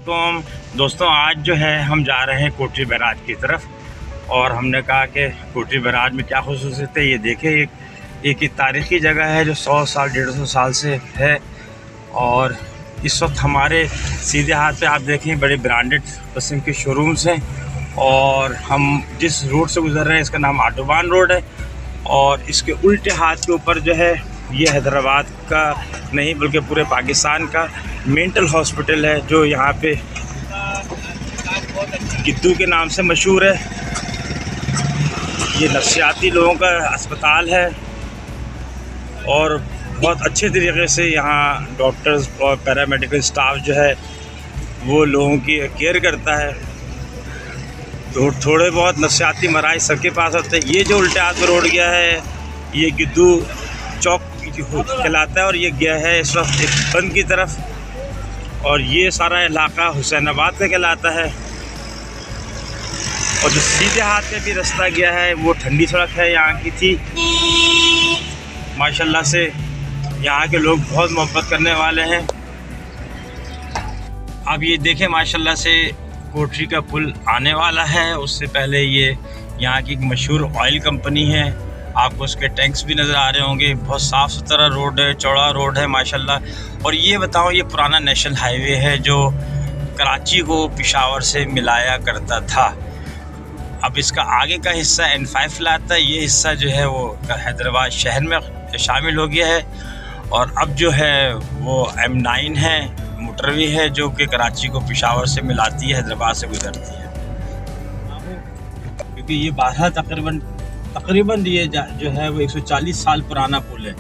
दोस्तों आज जो है हम जा रहे हैं कोटरी बैराज की तरफ। और हमने कहा कि कोटरी बैराज में क्या ख़ुसूसियत है ये देखें। एक तारीख़ी जगह है जो 100 साल 150 साल से है। और इस वक्त हमारे सीधे हाथ पे आप देखें बड़े ब्रांडेड किस्म के शोरूम्स हैं। और हम जिस रोड से गुज़र रहे हैं इसका नाम ऑटोबान रोड है। और इसके उल्टे हाथ के ऊपर जो है ये हैदराबाद का नहीं बल्कि पूरे पाकिस्तान का मेंटल हॉस्पिटल है जो यहाँ पे गिद्दू के नाम से मशहूर है। ये नफ्सियाती लोगों का अस्पताल है और बहुत अच्छे तरीके से यहाँ डॉक्टर्स और पैरामेडिकल स्टाफ जो है वो लोगों की केयर करता है। तो थोड़े बहुत नफ्सियाती मराज सबके पास होते हैं। ये जो उल्टे हाथ में रोड गया है ये गिद्दू चौक कहलाता है और ये गया है इस वक्त एक बंद की तरफ। और ये सारा इलाका हुसैनाबाद का कहलाता है। और जो सीधे हाथ पे भी रास्ता गया है वो ठंडी सड़क है यहाँ की थी। माशाल्लाह से यहाँ के लोग बहुत मोहब्बत करने वाले हैं। अब ये देखें माशाल्लाह से कोटरी का पुल आने वाला है। उससे पहले ये यहाँ की एक मशहूर ऑयल कंपनी है। आपको उसके टैंक्स भी नज़र आ रहे होंगे। बहुत साफ़ सुथरा रोड है, चौड़ा रोड है माशाल्लाह। और ये बताओ ये पुराना नेशनल हाईवे है जो कराची को पेशावर से मिलाया करता था। अब इसका आगे का हिस्सा N5 लाता है। ये हिस्सा जो है वो हैदराबाद शहर में शामिल हो गया है। और अब जो है वो M9 है, मोटरवे है जो कि कराची को पेशावर से मिलाती है, हैदराबाद से गुजरती है। क्योंकि ये 12 तकरीबन ये जो है वो 140 साल पुराना पुल है।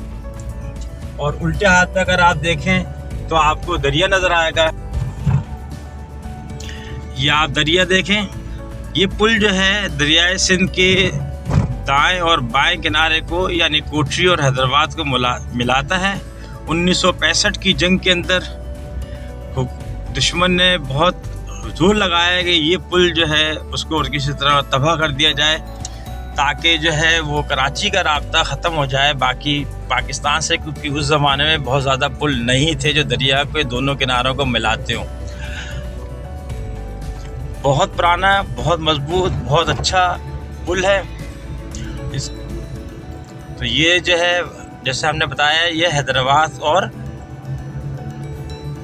और उल्टे हाथ पे अगर आप देखें तो आपको दरिया नज़र आएगा। ये आप दरिया देखें। ये पुल जो है दरियाए सिंध के दाएं और बाएं किनारे को यानी कोटरी और हैदराबाद को मिलाता है। 1965 की जंग के अंदर दुश्मन ने बहुत जोर लगाया कि ये पुल जो है उसको और किसी तरह तबाह कर दिया जाए ताकि जो है वो कराची का राब्ता ख़त्म हो जाए बाकी पाकिस्तान से। क्योंकि उस ज़माने में बहुत ज़्यादा पुल नहीं थे जो दरिया के दोनों किनारों को मिलाते हों। बहुत पुराना, बहुत मजबूत, बहुत अच्छा पुल है। तो ये जो है जैसे हमने बताया ये हैदराबाद और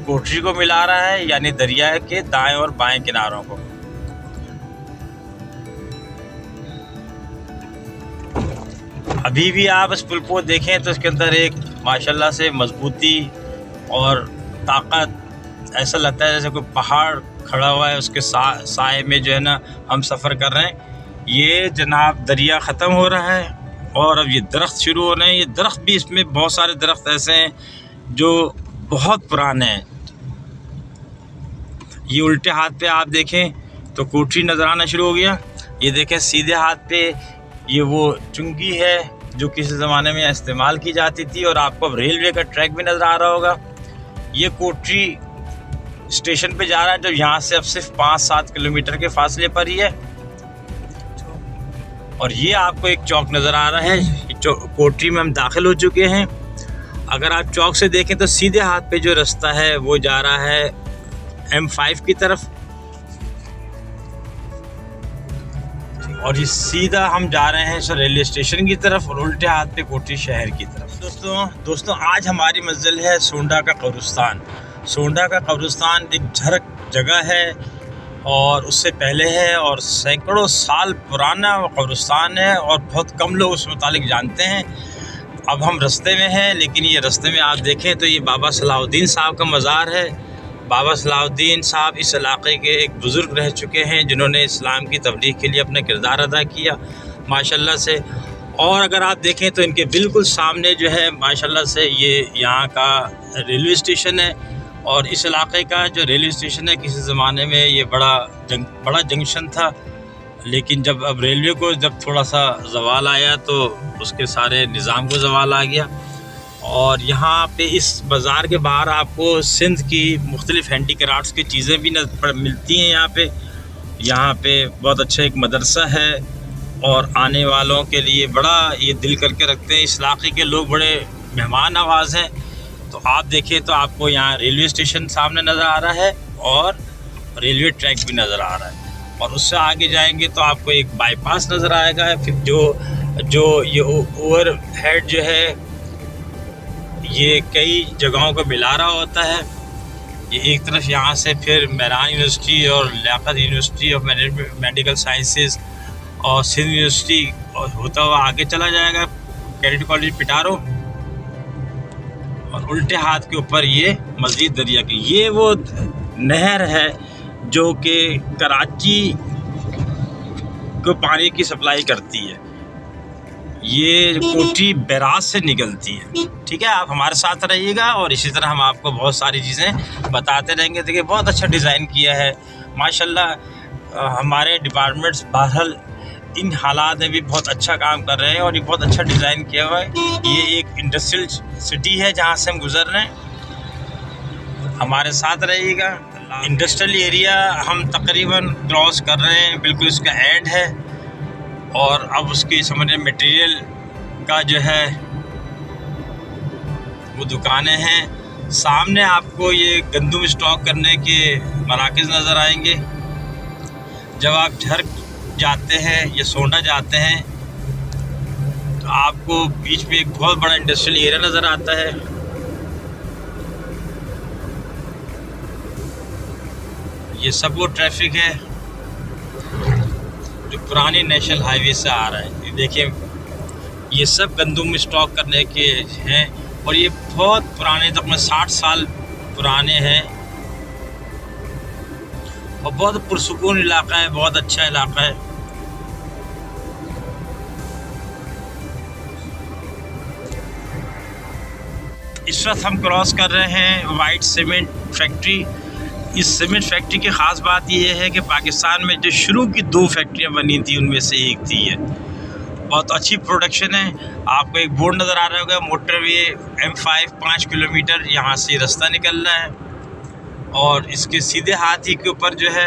कोटरी को मिला रहा है यानी दरिया के दाएं और बाएं किनारों को। अभी भी आप इस पुल को देखें तो इसके अंदर एक माशाल्लाह से मजबूती और ताकत, ऐसा लगता है जैसे कोई पहाड़ खड़ा हुआ है उसके साए में जो है ना हम सफ़र कर रहे हैं। ये जनाब दरिया ख़त्म हो रहा है और अब ये दरख्त शुरू हो रहे हैं। ये दरख्त भी, इसमें बहुत सारे दरख्त ऐसे हैं जो बहुत पुराने हैं। ये उल्टे हाथ पे आप देखें तो कोटरी नज़र आना शुरू हो गया। ये देखें सीधे हाथ पे ये वो चुंगी है जो किसी ज़माने में इस्तेमाल की जाती थी। और आपको अब रेलवे का ट्रैक भी नज़र आ रहा होगा। ये कोटरी स्टेशन पे जा रहा है जो यहाँ से अब सिर्फ 5-7 किलोमीटर के फासले पर ही है। और ये आपको एक चौक नज़र आ रहा है। कोटरी में हम दाखिल हो चुके हैं। अगर आप चौक से देखें तो सीधे हाथ पे जो रास्ता है वो जा रहा है M5 की तरफ। और ये सीधा हम जा रहे हैं सर रेलवे स्टेशन की तरफ और उल्टे हाथ पे कोटरी शहर की तरफ। दोस्तों आज हमारी मंजिल है सोंडा का कब्रिस्तान। सोंडा का कब्रिस्तान एक झरक जगह है और उससे पहले है और सैकड़ों साल पुराना वो कब्रिस्तान है और बहुत कम लोग उस मुतालिक जानते हैं। अब हम रास्ते में हैं लेकिन ये रास्ते में आप देखें तो ये बाबा सलाहुद्दीन साहब का मज़ार है। बाबा सलाहुद्दीन साहब इस इलाके के एक बुज़ुर्ग रह चुके हैं जिन्होंने इस्लाम की तबलीग के लिए अपना किरदार अदा किया माशाल्लाह से। और अगर आप देखें तो इनके बिल्कुल सामने जो है माशाल्लाह से ये यहाँ का रेलवे स्टेशन है। और इस इलाके का जो रेलवे स्टेशन है किसी ज़माने में ये बड़ा जंक्शन था। लेकिन जब अब रेलवे को जब थोड़ा सा ज़वाल आया तो उसके सारे निज़ाम को ज़वाल आ गया। और यहाँ पे इस बाज़ार के बाहर आपको सिंध की मुख्तलिफ़ हैंडी क्राफ्ट्स की चीज़ें भी मिलती हैं। यहाँ पे बहुत अच्छा एक मदरसा है और आने वालों के लिए बड़ा ये दिल करके रखते हैं। इस इलाके के लोग बड़े मेहमान नवाज़ हैं। तो आप देखें तो आपको यहाँ रेलवे स्टेशन सामने नज़र आ रहा है और रेलवे ट्रैक भी नज़र आ रहा है। और उससे आगे जाएंगे तो आपको एक बाईपास नज़र आएगा। फिर जो ये ओवर हेड जो है ये कई जगहों को मिला रहा होता है। ये एक तरफ यहाँ से फिर मेहरान यूनिवर्सिटी और Liaquat university of medical sciences और सिंध यूनिवर्सिटी और होता हुआ आगे चला जाएगा कैडेट कॉलेज पिटारो। और उल्टे हाथ के ऊपर ये मस्जिद दरिया की ये वो नहर है जो कि कराची को पानी की सप्लाई करती है। ये कोठी बैराज से निकलती है। ठीक है, आप हमारे साथ रहिएगा और इसी तरह हम आपको बहुत सारी चीज़ें बताते रहेंगे। देखिए बहुत अच्छा डिज़ाइन किया है माशाल्लाह। हमारे डिपार्टमेंट्स बहरहाल इन हालात में भी बहुत अच्छा काम कर रहे हैं और ये बहुत अच्छा डिज़ाइन किया हुआ है। ये एक इंडस्ट्रियल सिटी है जहाँ से हम गुज़र रहे हैं। हमारे साथ रहिएगा। इंडस्ट्रियल एरिया हम तकरीबन क्रॉस कर रहे हैं, बिल्कुल इसका एंड है। और अब उसकी समझने मटेरियल का जो है वो दुकानें हैं। सामने आपको ये गंदम स्टॉक करने के मराकज़ नज़र आएंगे। जब आप झर जाते हैं या सोंडा जाते हैं तो आपको बीच में एक बहुत बड़ा इंडस्ट्रियल एरिया नज़र आता है। ये सब वो ट्रैफिक है जो पुरानी नेशनल हाईवे से आ रहा है। देखिए ये सब गंदम स्टॉक करने के हैं और ये बहुत पुराने, तकरीबन 60 साल पुराने हैं और बहुत पुरसुकून इलाका है, बहुत अच्छा इलाका है। इस वक्त हम क्रॉस कर रहे हैं वाइट सीमेंट फैक्ट्री। इस सीमेंट फैक्ट्री की ख़ास बात यह है कि पाकिस्तान में जो शुरू की 2 फैक्ट्रियाँ बनी थी उनमें से एक थी ये। बहुत अच्छी प्रोडक्शन है। आपको एक बोर्ड नज़र आ रहा होगा मोटरवे M5 5 किलोमीटर यहाँ से रास्ता निकल रहा है। और इसके सीधे हाथ ही के ऊपर जो है,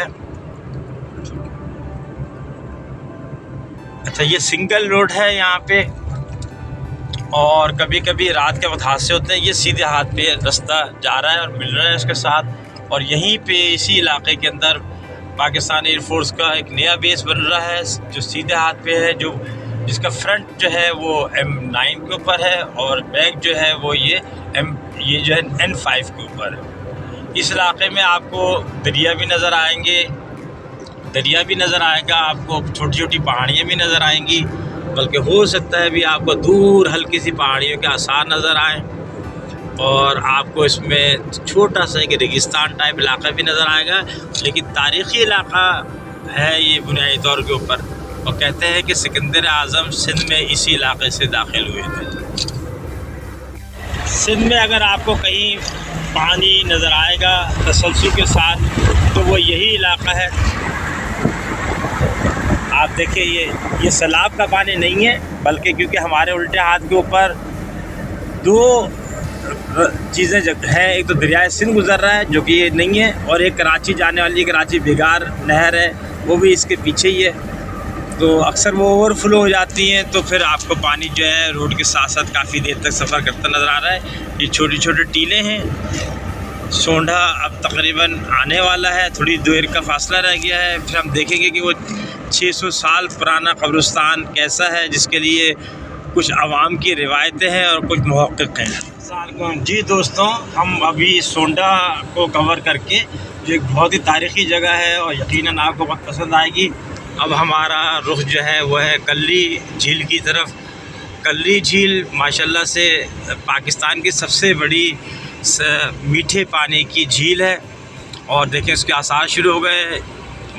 अच्छा ये सिंगल रोड है यहाँ पे और कभी कभी रात के वक्त हादसे होते हैं। ये सीधे हाथ पे रास्ता जा रहा है और मिल रहा है उसके साथ। और यहीं पे इसी इलाके के अंदर पाकिस्तान एयरफोर्स का एक नया बेस बन रहा है जो सीधे हाथ पे है, जो जिसका फ्रंट जो है वो M9 के ऊपर है और बैक जो है वो ये जो है N5 के ऊपर है। इस इलाके में आपको दरिया भी नज़र आएंगे, दरिया भी नज़र आएगा, आपको छोटी छोटी पहाड़ियाँ भी नज़र आएंगी, बल्कि हो सकता है भी आपको दूर हल्की सी पहाड़ियों के आसार नज़र आएँ। और आपको इसमें छोटा सा एक रेगिस्तान टाइप इलाका भी नज़र आएगा, लेकिन तारीख़ी इलाका है ये बुनियादी तौर के ऊपर। और कहते हैं कि सिकंदर आज़म सिंध में इसी इलाके से दाखिल हुए थे। सिंध में अगर आपको कहीं पानी नज़र आएगा तसलसल के साथ तो वो यही इलाका है। आप देखिए ये सैलाब का पानी नहीं है, बल्कि क्योंकि हमारे उल्टे हाथ के ऊपर 2 चीज़ें हैं। एक तो दरिया सिंध गुज़र रहा है जो कि ये नहीं है, और एक कराची जाने वाली कराची बिगार नहर है वो भी इसके पीछे ही है। तो अक्सर वो ओवरफ्लो हो जाती हैं तो फिर आपको पानी जो है रोड के साथ साथ काफ़ी देर तक सफ़र करता नज़र आ रहा है। ये छोटी छोटी टीलें हैं। सोंडा अब तकरीबन आने वाला है, थोड़ी देर का फासला रह गया है। फिर हम देखेंगे कि वो 600 साल पुराना कब्रिस्तान कैसा है, जिसके लिए कुछ आवाम की रिवायतें हैं और कुछ मुहक्किक हैं। जी दोस्तों, हम अभी सोंडा को कवर करके, जो एक बहुत ही तारीख़ी जगह है और यकीनन आपको बहुत पसंद आएगी। अब हमारा रुख जो है वो है कल्ली झील की तरफ। कल्ली झील माशाल्लाह से पाकिस्तान की सबसे बड़ी मीठे पानी की झील है। और देखें उसके आसार शुरू हो गए,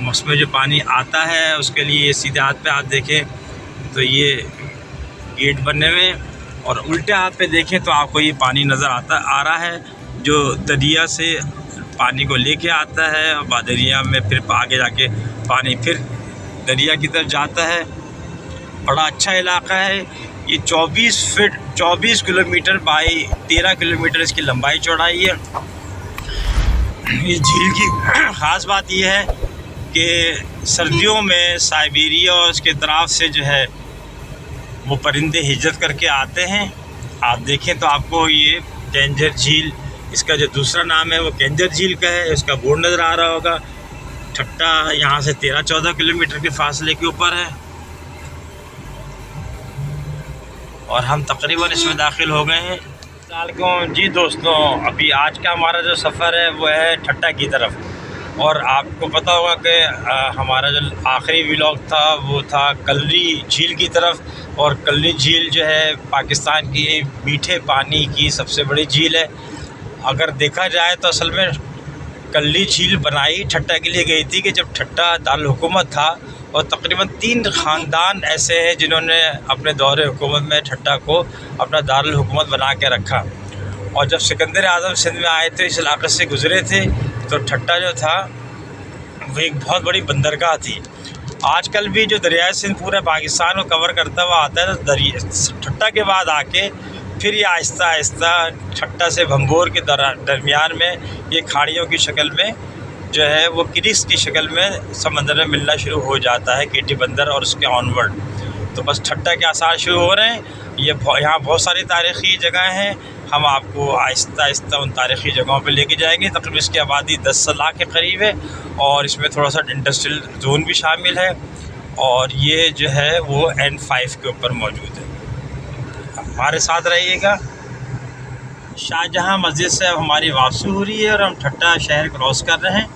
उसमें जो पानी आता है उसके लिए सीधे हाथ पे आप देखें तो ये गेट बने हुए, और उल्टे हाथ पे देखें तो आपको ये पानी नज़र आ रहा है जो दरिया से पानी को लेके आता है। और दरिया में फिर आगे जाके पानी फिर दरिया की तरफ जाता है। बड़ा अच्छा इलाका है ये। 24 किलोमीटर बाई 13 किलोमीटर इसकी लंबाई चौड़ाई है। इस झील की ख़ास बात यह है कि सर्दियों में साइबेरिया और उसके तरफ से जो है वो परिंदे हिजरत करके आते हैं। आप देखें तो आपको ये कैंजर झील, इसका जो दूसरा नाम है वो कैंजर झील का है, उसका बोर्ड नज़र आ रहा होगा। ठट्टा यहाँ से 13-14 किलोमीटर के फासले के ऊपर है और हम तकरीबन इसमें दाखिल हो गए हैं। जी दोस्तों, अभी आज का हमारा जो सफ़र है वो है ठट्टा की तरफ। और आपको पता होगा कि हमारा जो आखिरी व्लॉग था वो था कल्ली झील की तरफ। और कल्ली झील जो है पाकिस्तान की मीठे पानी की सबसे बड़ी झील है। अगर देखा जाए तो असल में कल्ली झील बनाई ठट्टा के लिए गई थी कि जब ठट्टा दारुल हुकूमत था, और तकरीबन 3 ख़ानदान ऐसे हैं जिन्होंने अपने दौरे हुकूमत में ठट्टा को अपना दारुल हुकूमत बना के रखा। और जब सिकंदर आज़म सिंध में आए थे, इस इलाक़े से गुज़रे थे, तो ठट्टा जो था वो एक बहुत बड़ी बंदरगाह थी। आजकल भी जो दरियाए सिंध पूरे पाकिस्तान को कवर करता हुआ आता है, तो ठट्टा के बाद आके फिर ये आहिस्ता आहिस्ता ठट्टा से भंगोर के दरमियान में ये खाड़ियों की शक्ल में जो है वो क्रीक्स की शक्ल में समंदर में मिलना शुरू हो जाता है, केटी बंदर और उसके ऑनवर्ड। तो बस ठट्टा के आसार शुरू हो रहे हैं। यहाँ बहुत सारी तारीख़ी जगह हैं, हम आपको आहिस्ता आहिस्ता उन तारीख़ी जगहों पे लेके जाएंगे। तकरीबन इसकी आबादी 10 लाख के करीब है और इसमें थोड़ा सा इंडस्ट्रियल जोन भी शामिल है। और ये जो है वो N5 के ऊपर मौजूद है। हमारे साथ रहिएगा। शाहजहाँ मस्जिद से अब हमारी वापसी हो रही है और हम ठट्टा शहर क्रॉस कर रहे हैं।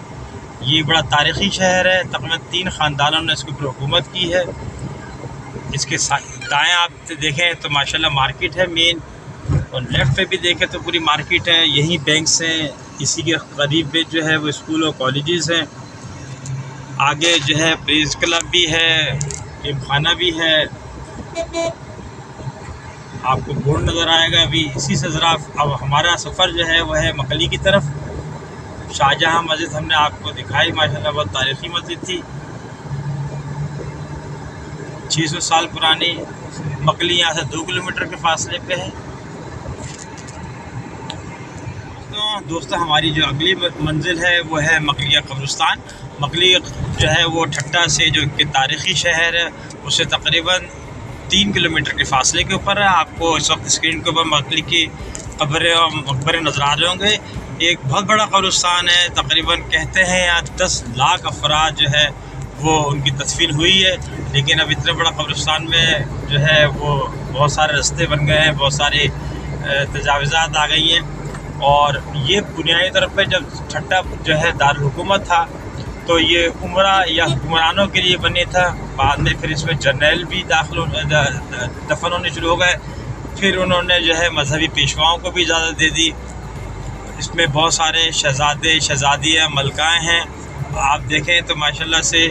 ये बड़ा तारीख़ी शहर है, तकरीबन 3 ख़ानदानों ने इसके ऊपर हुकूमत की है। इसके दाएँ आप देखें तो माशाल्लाह मार्केट है मेन, और लेफ़्ट पे भी देखें तो पूरी मार्केट है। यहीं बैंक्स हैं, इसी के करीब पे जो है वो स्कूल और कॉलेजेस हैं। आगे जो है प्रेस क्लब भी है, खाना भी है। आपको बोर्ड नज़र आएगा अभी इसी से ज़रा। अब हमारा सफ़र जो है वह है मकली की तरफ। शाहजहाँ मस्जिद हमने आपको दिखाई, माशाल्लाह बहुत तारीख़ी मस्जिद थी, 600 साल पुरानी। मकली यहाँ से 2 किलोमीटर के फासले पे है। तो दोस्तों, हमारी जो अगली मंजिल है वो है मकलिया कब्रिस्तान। मकली जो है वो ठट्टा से जो कि तारीख़ी शहर है उससे तकरीबन 3 किलोमीटर के फासले के ऊपर है। आपको इस वक्त स्क्रीन के ऊपर मकली की कब्रें और मकबरे नज़र आ रहे होंगे। एक बहुत बड़ा कब्रिस्तान है, तकरीबन कहते हैं यहाँ 10 लाख अफराद जो है वो उनकी तदफीन हुई है। लेकिन अब इतने बड़ा कब्रिस्तान में जो है वो बहुत सारे रास्ते बन गए हैं, बहुत सारे तजावीज़ात आ गई हैं। और ये बुनियादी तौर पर जब ठट्टा जो है दारुल हुकूमत था तो ये उमरा या हुक्मरानों के लिए बने था। बाद में फिर इसमें जर्नल भी दफन होने शुरू हो गए। फिर उन्होंने जो है मजहबी पेशवाओं को भी इजाज़त दे दी। इसमें बहुत सारे शहज़ादे शहज़ादियाँ मलकाएँ हैं। आप देखें तो माशाल्लाह से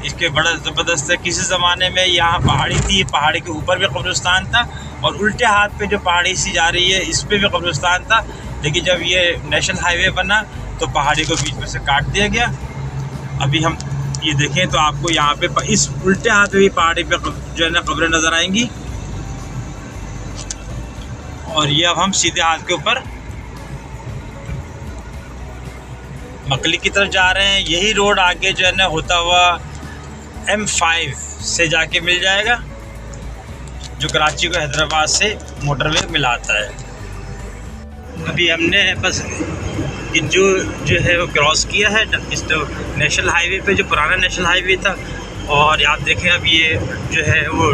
इसके बड़ा ज़बरदस्त है। किसी ज़माने में यहाँ पहाड़ी थी, पहाड़ी के ऊपर भी कब्रिस्तान था, और उल्टे हाथ पे जो पहाड़ी सी जा रही है इस पर भी कब्रिस्तान था। लेकिन जब ये नेशनल हाईवे बना तो पहाड़ी को बीच में से काट दिया गया। अभी हम ये देखें तो आपको यहाँ पे इस उल्टे हाथ में भी पहाड़ी पे जो है ना कब्रें नज़र आएंगी। और ये अब हम सीधे हाथ के ऊपर मकली की तरफ जा रहे हैं। यही रोड आगे जो है ना होता हुआ M5 से जाके मिल जाएगा, जो कराची को हैदराबाद से मोटरवे मिलाता है। अभी हमने बस जो है वो क्रॉस किया है इस नेशनल हाईवे पे, जो पुराना नेशनल हाईवे था। और आप देखें अब ये जो है वो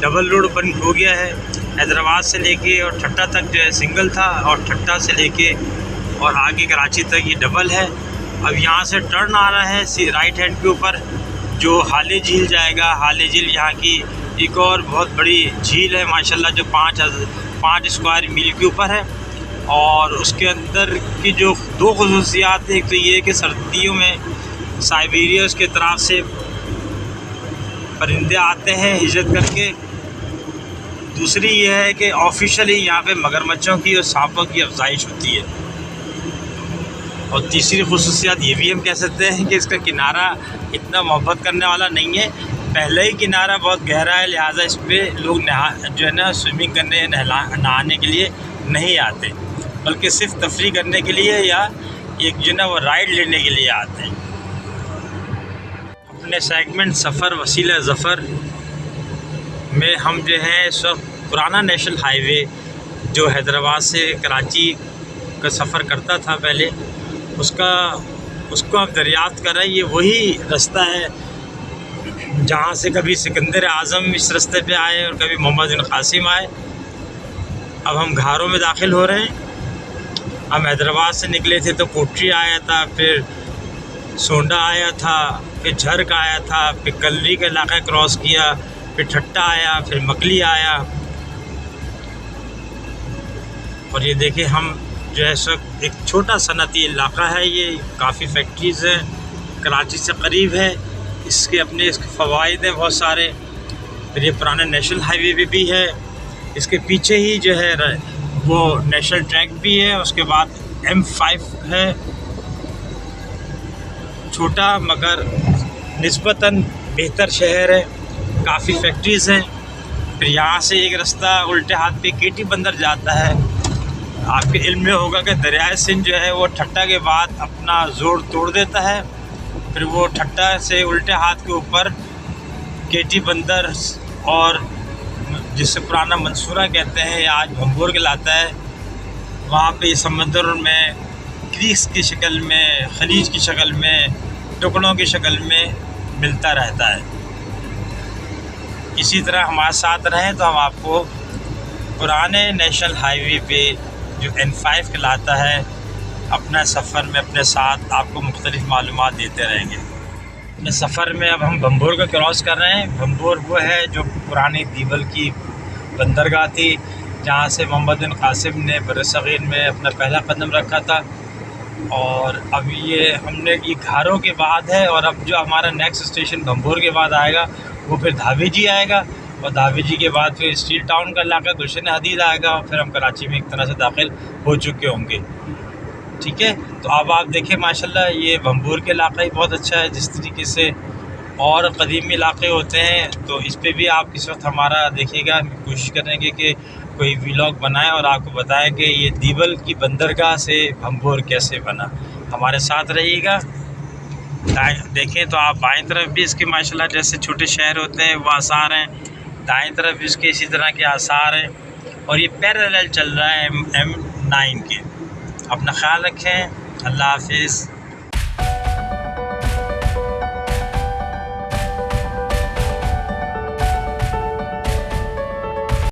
डबल रोड बन हो गया है। हैदराबाद से लेके और ठट्टा तक जो है सिंगल था, और ठट्टा से लेके और आगे कराची तक ये डबल है। अब यहाँ से टर्न आ रहा है राइट हैंड के ऊपर, जो हाले झील जाएगा। हाले झील यहाँ की एक और बहुत बड़ी झील है माशाल्लाह, जो 5 स्क्वायर मील के ऊपर है। और उसके अंदर की जो 2 ख़ुसूसियात है, एक तो ये है कि सर्दियों में साइबेरिया के तरफ से परिंदे आते हैं हिजरत करके। दूसरी ये है कि ऑफिशियली यहाँ पे मगरमच्छों की और सांपों की अफजाइश होती है। और तीसरी ख़ुसूसियात ये भी हम कह सकते हैं कि इसका किनारा इतना मोहब्बत करने वाला नहीं है। पहले ही किनारा बहुत गहरा है, लिहाजा इस पर लोग जो है ना स्विमिंग करने नहाने के लिए नहीं आते, बल्कि सिर्फ तफरीह करने के लिए या एक जो ना वो राइड लेने के लिए आते हैं। अपने सेगमेंट सफ़र वसीला ज़फ़र में हम जो है इस वक्त पुराना नेशनल हाईवे जो हैदराबाद से कराची का सफ़र करता था पहले, उसका उसको हम दरियाफ्त कर रहे हैं। ये वही रास्ता है जहाँ से कभी सिकंदर आज़म इस रास्ते पे आए और कभी मोहम्मद बिन कासिम आए। अब हम घारों में दाखिल हो रहे हैं। हम हैदराबाद से निकले थे तो कोटरी आया था, फिर सोंडा आया था, फिर झर्क आया था, फिर कलरी का इलाका क्रॉस किया, फिर ठट्टा आया, फिर मकली आया। और ये देखें हम जो है सो एक छोटा सनती इलाका है, ये काफ़ी फैक्ट्रीज़ हैं, कराची से करीब है, इसके अपने इसके फ़वाइद हैं बहुत सारे। फिर ये पुराना नेशनल हाईवे भी है, इसके पीछे ही जो है वो नेशनल ट्रैक भी है। उसके बाद M5 है, छोटा मगर निस्बतन बेहतर शहर है, काफ़ी फैक्ट्रीज़ हैं। फिर यहाँ से एक रास्ता उल्टे हाथ पे केटी बंदर जाता है। आपके इल्म में होगा कि दरियाए सिंध जो है वो ठट्टा के बाद अपना जोड़ तोड़ देता है, फिर वो ठट्टा से उल्टे हाथ के ऊपर केटी बंदर और जिसे पुराना मंसूरा कहते हैं या आज भंबोर कहलाता है, वहाँ पे समंदर में क्रीक्स की शक्ल में, खलीज की शक्ल में, टुकड़ों की शक्ल में मिलता रहता है। इसी तरह हमारे साथ रहें तो हम आपको पुराने नेशनल हाईवे पे जो N5 कहलाता है अपना सफ़र में अपने साथ आपको मुख्तलिफ़ मालूमात देते रहेंगे। अपने सफ़र में अब हम भंबोर को क्रॉस कर रहे हैं। भंबोर वो है जो पुरानी दीवल की बंदरगाह थी जहाँ से मोहम्मद बिन कासिम ने बरसग़ीर में अपना पहला कदम रखा था। और अब ये हमने ये घारों के बाद है, और अब जो हमारा नेक्स्ट स्टेशन भंबोर के बाद आएगा वो फिर धावेजी आएगा, और धावेजी के बाद फिर स्टील टाउन का इलाका गुलशन हदीद आएगा, और फिर हम कराची में एक तरह से दाखिल हो चुके होंगे। ठीक है, तो अब आप देखें माशाल्लाह ये भंबोर के इलाका ही बहुत अच्छा है। जिस तरीके से और कदीमी इलाके होते हैं तो इस पे भी आप इस वक्त हमारा देखिएगा, कोशिश करेंगे कि कोई व्लॉग बनाएं और आपको बताएं कि ये दीवल की बंदरगाह से भंबोर कैसे बना। हमारे साथ रहिएगा। देखें तो आप बाएं तरफ भी इसके माशाल्लाह जैसे छोटे शहर होते हैं वो आसार हैं, दाएं तरफ भी इसके इसी तरह के आसार हैं, और ये पैरेलल चल रहा है M9 के। अपना ख्याल रखें। अल्लाह हाफिज़।